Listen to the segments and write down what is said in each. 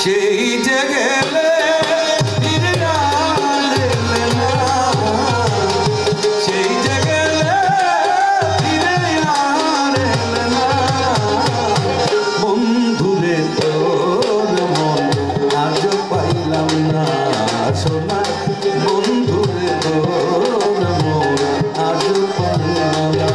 সেই যে গেলে ফিরে আসবে না, সেই যে গেলে ফিরে আসবে না। বন্ধুরে তোর মন আজও পাইলাম না সোনা, বন্ধুরে তোর মন আজও পাইলাম না।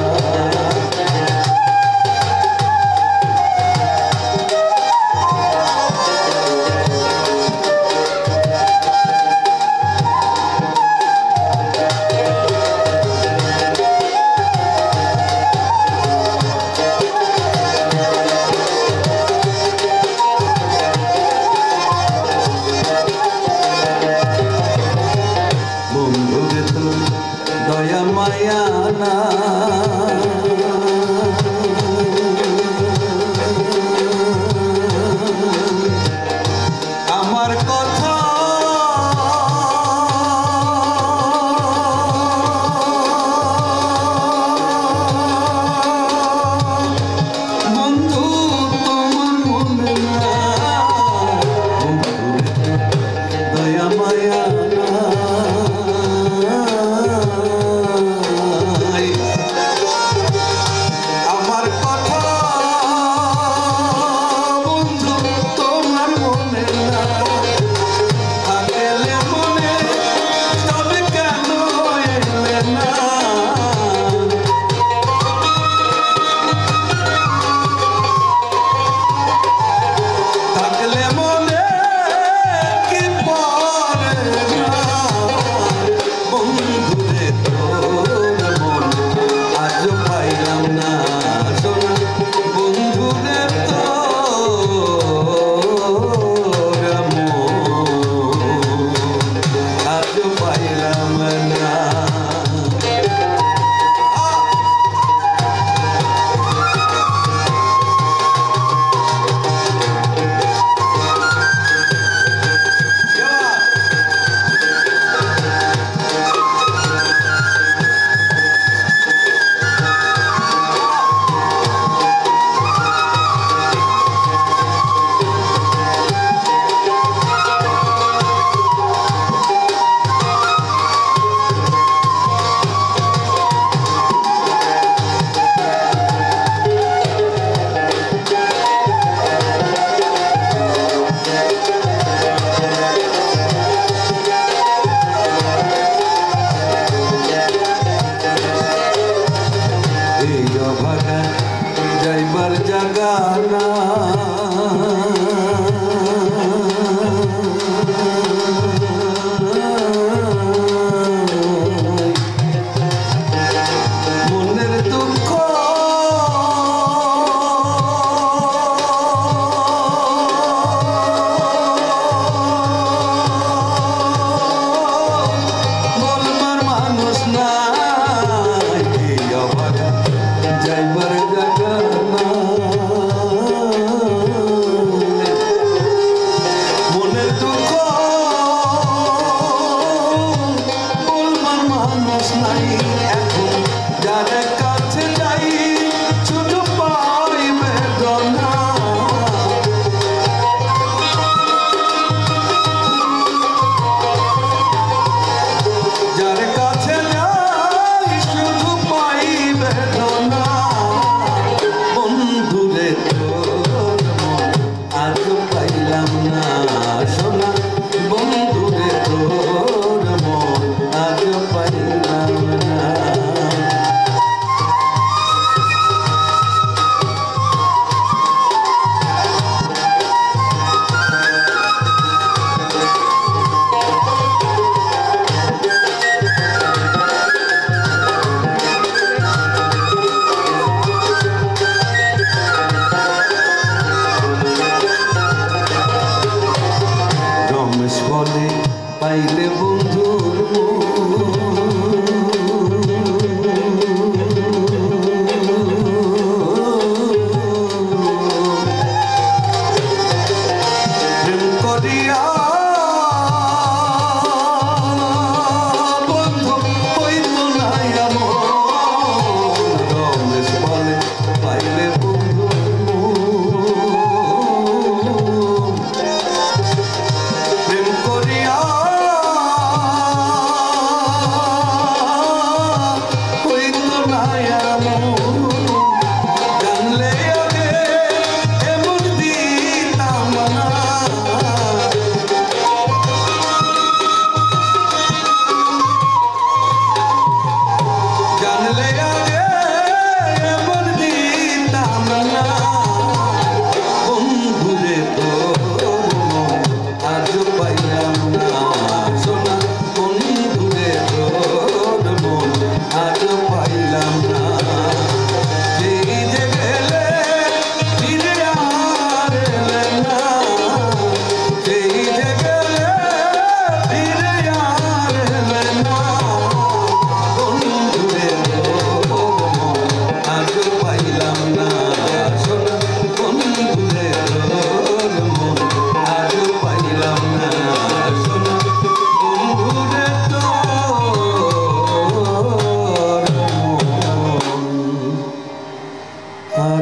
দয়া মায়া না আমার কথা বন্ধু তোমার মনে না, দয়া মায়া না আমার কথা বন্ধু তোমার মনে না, থাকলে মনে তবে কেন এলে না। থাকলে মনে কি পড়ে না, বন্ধুরে তোর মন আজও পাইলাম না সোনা, বন্ধুরে তোর মন আজও পাইলাম না। যাইবার জায়গা না মনের দুঃখ বলবার মানুষ নাই, যাইবার জায়গা না মনের দুঃখ বলবার মানুষ নাই। এখন যার কাছে যাই শুধু পাই বেদনা, যার কাছে যাই শুধু পাই বেদনা। বন্ধুরে তোর মন আজও পাইলাম না সোনা, বন্ধুরে তোর মন আজও পাইলাম না। রমেশ বলে পাইলে বন্ধুর প্রেম করিয়া বন্ধু হইত না এমন। রমেশ বলে পাইলে বন্ধুর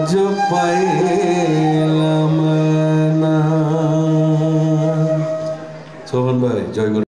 আজ পাইলাম না। শোভন ভাই জয় গুরু।